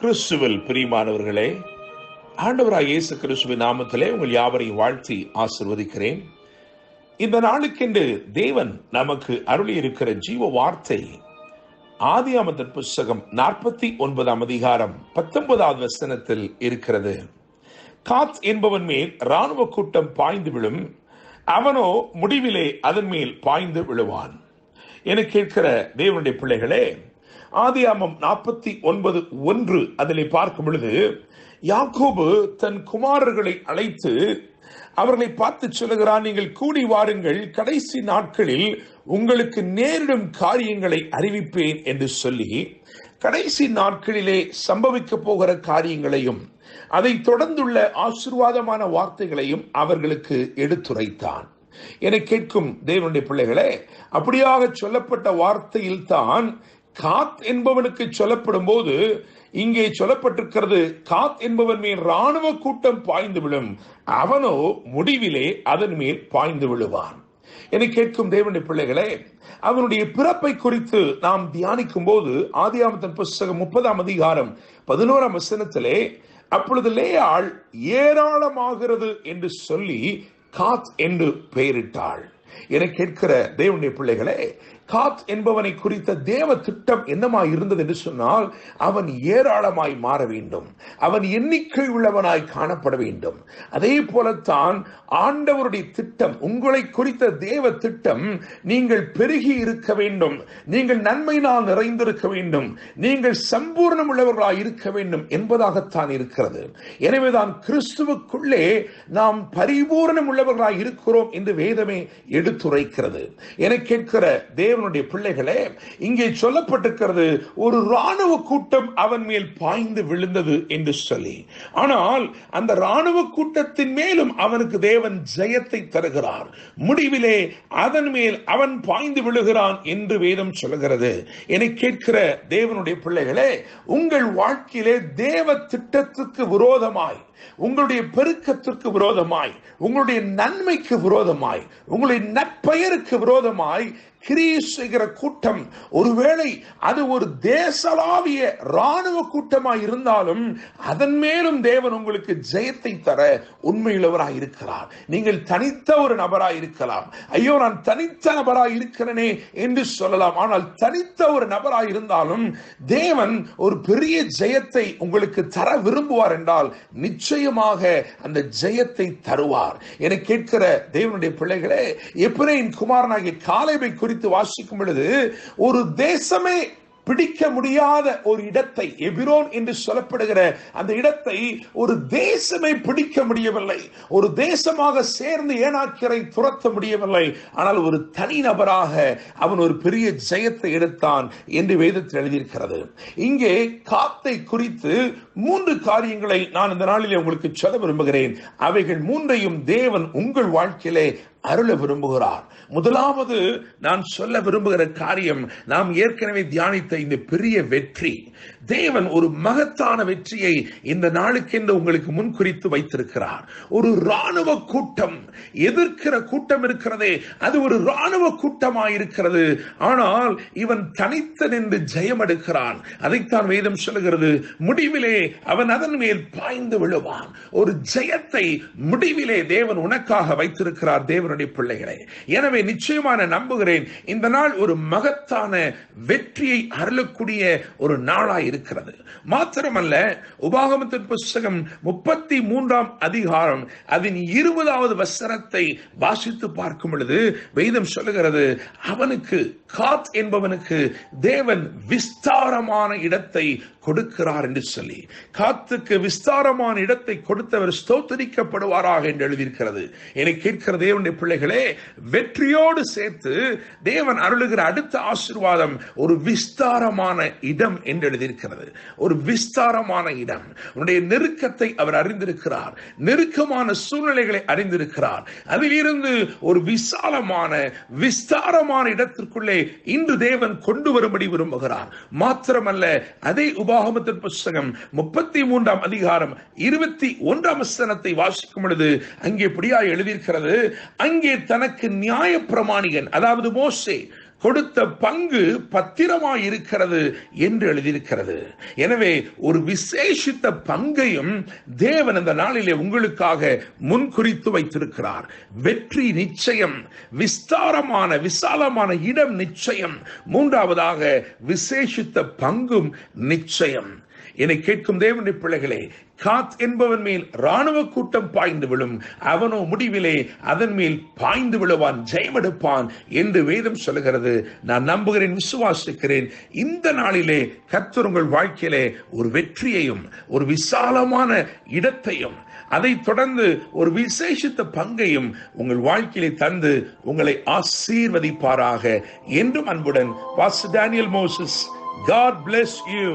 கிறிஸ்துவில் பிரியமானவர்களே, ஆண்டவராய் இயேசு கிறிஸ்துவின் நாமத்திலே உங்கள் யாவரையும் வாழ்த்தி ஆசிர்வதிக்கிறேன். இந்த நாளுக்கென்று தேவன் நமக்கு அருளி இருக்கிற ஜீவ வார்த்தை ஆதியாகமத்தின் புஸ்தகம் 49ஆம் அதிகாரம் 19வது வசனத்தில் இருக்கிறது. காத் என்பவன் மேல் இராணுவ கூட்டம் பாய்ந்து விழும், அவனோ முடிவிலே அதன் மேல் பாய்ந்து விழுவான். என கேட்கிற தேவனுடைய பிள்ளைகளே, ஆதியாகமம் 49:1 அதிலே பார்க்கும் பொழுது யாக்கோபு தன் குமாரர்களை அழைத்து அவர்களை பார்த்து சொல்லுகிறான், நீங்கள் கூடி வாருங்கள், கடைசி நாட்களில் உங்களுக்கு நேரிடும் காரியங்களை அறிவிப்பேன் என்று சொல்லி கடைசி நாட்களிலே சம்பவிக்க போகிற காரியங்களையும் அதை தொடர்ந்துள்ள ஆசீர்வாதமான வார்த்தைகளையும் அவர்களுக்கு எடுத்துரைத்தான். என கேட்கும் தேவனுடைய பிள்ளைகளே, அப்படியாக சொல்லப்பட்ட வார்த்தையில் தான் காத் என்பவனுக்கு சொல்லப்படும் போது இங்கே சொல்லப்பட்டிருக்கிறது, காத் என்பவன் மேல் இராணுவ கூட்டம் பாய்ந்து விழும், அவனோ முடிவிலே அதன் மேல் பாய்ந்து விழுவான். என கேட்கும் தேவனுடைய பிள்ளைகளே, அவனுடைய பிறப்பை குறித்து நாம் தியானிக்கும் போது ஆதியாகமத்தின் புஸ்தகம் 30ஆம் அதிகாரம் 11ஆம் வசனத்திலே, அப்பொழுது லேயாள் ஏராளமாகிறது என்று சொல்லி காத் என்று பெயரிட்டாள். என கேட்கிற தேவனுடைய பிள்ளைகளே, காத் என்பவனை குறித்த தேவ திட்டம் என்னமாய் இருந்தது என்று சொன்னால், அவன் ஏராளமாய் மாற வேண்டும், அவன் எண்ணிக்கை உள்ளவனாய் காணப்பட வேண்டும். அதே போலத்தான் ஆண்டவருடைய திட்டம், உங்களை குறித்த தேவ திட்டம், நீங்கள் பெருகி இருக்க வேண்டும், நீங்கள் நன்மையினால் நிறைந்திருக்க வேண்டும், நீங்கள் சம்பூர்ணம் உள்ளவர்களாய் இருக்க வேண்டும் என்பதாகத்தான் இருக்கிறது. எனவேதான் கிறிஸ்துவுக்குள்ளே நாம் பரிபூர்ணம் உள்ளவர்களாய் இருக்கிறோம் என்று வேதமே எடுத்துரைக்கிறது. என கேட்கிற தேவனுடைய பிள்ளைகளே, இங்கே சொல்லப்பட்டிருக்கிறது, ஒரு இராணுவ கூட்டம் அவன் மேல் பாய்ந்து விழுந்தது என்று சொல்லி. ஆனால் அந்த இராணுவ கூட்டத்தின் மேலும் அவனுக்கு தேவன் ஜெயத்தை தருகிறார். முடிவிலே அதன் மேல் அவன் பாய்ந்து விழுகிறான் என்று வேதம் சொல்கிறது. என கேட்கிற தேவனுடைய பிள்ளைகளே, உங்கள் வாழ்க்கையிலே தேவ திட்டத்துக்கு விரோதமாய், உங்களுடைய பெருக்கத்திற்கு விரோதமாய், உங்களுடைய நன்மைக்கு விரோதமாய், உங்களுடைய நற்பெயருக்கு விரோதமாய் கிரியை செய்கிற கூட்டம், ஒருவேளை அது ஒரு தேசளாவிய இராணுவ கூட்டமாய் இருந்தாலும் அதன் மேலும் தேவன் உங்களுக்கு ஜெயத்தை தர உண்மையுள்ளவராய் இருக்கிறார். நீங்கள் தனித்த ஒரு நபராய் இருக்கலாம், ஐயோ நான் தனித்த நபராய் இருக்கிறேனே என்று சொல்லலாம். ஆனால் தனித்த ஒரு நபராய் இருந்தாலும் தேவன் ஒரு பெரிய ஜெயத்தை உங்களுக்கு தர விரும்புவார் என்றால் நிச்சயமாக அந்த ஜெயத்தை தருவார். என கேட்கிற தேவனுடைய பிள்ளைகளே, எப்பிரேமின் குமாரனாகிய காலேபை குறித்து வாசிக்கும் பொழுது, ஒரு தேசமே பிடிக்க முடியாத ஒரு இடத்தை, எபிரோன் என்று சொல்லப்படுகிற அந்த இடத்தை ஒரு தேசமே பிடிக்க முடியவில்லை, ஒரு தேசமாக சேர்ந்து ஏனாக்கியரை துரத்த முடியவில்லை. ஆனால் ஒரு தனி நபராக அவன் ஒரு பெரிய ஜெயத்தை எடுத்தான் என்று வேதத்தில் எழுதியிருக்கிறது. இங்கே காத்தை குறித்து 3 காரியங்களை நான் இந்த நாளிலே உங்களுக்கு சொல்ல விரும்புகிறேன். அவைகள் 3ஐயும் தேவன் உங்கள் வாழ்க்கையிலே அருள விரும்புகிறார். முதலாவது நான் சொல்ல விரும்புகிற காரியம், நாம் ஏற்கனவே தியானித்த இந்த பெரிய வெற்றி. தேவன் ஒரு மகத்தான வெற்றியை இந்த நாளுக்கென்று உங்களுக்கு முன்குறித்து வைத்திருக்கிறார். ஒரு இராணுவ கூட்டம், எதிர்க்கிற கூட்டம் இருக்கிறதே, அது ஒரு இராணுவ கூட்டமாயிருக்கிறது. ஆனால் இவன் தனித்து நின்று ஜெயம் எடுக்கிறான். அதைத்தான் வேதம் சொல்லுகிறது, முடிவிலே அவன் அதன் மேல் பாய்ந்து விழுவான். ஒரு ஜெயத்தை முடிவிலே தேவன் உனக்காக வைத்திருக்கிறார் தேவனுடைய பிள்ளைகளே. எனவே நிச்சயமான நம்புகிறேன், இந்த நாள் ஒரு மகத்தான வெற்றியை அருளக்கூடிய ஒரு நாளாய் இருக்கிறது. மாத்திரமல்ல, உபாகமத்தின் புஸ்தகம் 33ஆம் அதிகாரம் அதன் 20வது வசனத்தை வாசித்து பார்க்கும் பொழுது வேதம் சொல்லுகிறது, அவனுக்கு, காத் என்பவனுக்கு தேவன் விஸ்தாரமான இடத்தை கொடுக்கிறார் என்று சொல்லி, காத்துக்கு விஸ்தாரமான இடத்தை கொடுத்தவர் ஸ்தோத்திரிக்கப்படுவாராக என்று எழுதியிருக்கிறது. என்னை கேட்கிற தேவனுடைய பிள்ளைகளே, வெற்றியோடு சேர்த்து தேவன் அருளுகிற அடுத்த ஆசீர்வாதம் ஒரு விஸ்தாரமான இடம் என்று எழுதியிருக்கிறது. ஒரு விஸ்தாரமான இடம். உன்னுடைய நெருக்கத்தை அவர் அறிந்திருக்கிறார், நெருக்கமான சூழ்நிலைகளை அறிந்திருக்கிறார். அதிலிருந்து ஒரு விஸ்தாரமான இடத்திற்குள்ளே இன்று தேவன் கொண்டு வரும்படி விரும்புகிறார். மாத்திரமல்ல, அதே உபாகமத்தின் புஸ்தகம் 33ஆம் அதிகாரம் 21ஆம் வசனத்தை வாசிக்கும் பொழுது அங்கே இப்படியா எழுதியிருக்கிறது, அங்கே தனக்கு நியாய பிரமாணிகன், அதாவது மோசே, கொடுத்த பங்கு பத்திரமாய் இருக்கிறது என்று எழுதியிருக்கிறது. எனவே ஒரு விசேஷித்த பங்கையும் தேவன் இந்த நாளிலே உங்களுக்காக முன்குறித்து வைத்திருக்கிறார். வெற்றி நிச்சயம், விசாலமான இடம் நிச்சயம், மூன்றாவதாக விசேஷித்த பங்கும் நிச்சயம். என்னை கேட்கும் தேவனுடைய பிள்ளைகளே, காத் என்பவன் மேல் ராணுவ கூட்டம் பாய்ந்து விழும், அவனோ முடிவிலே அதன் மேல் பாய்ந்து விழுவான், ஜெயமெடுப்பான் என்று வேதம் சொல்லுகிறது. நான் நம்புகிறேன், விசுவாசிக்கிறேன். இந்த நாளிலே கர்த்தர் உங்கள் வாழ்க்கையிலே ஒரு வெற்றியையும் ஒரு விசாலமான இடத்தையும் அதைத் தொடர்ந்து ஒரு விசேஷித்த பங்கையும் உங்கள் வாழ்க்கையிலே தந்து உங்களை ஆசீர்வதிப்பாராக. என்றும் அன்புடன் pastor Daniel Moses. God bless you.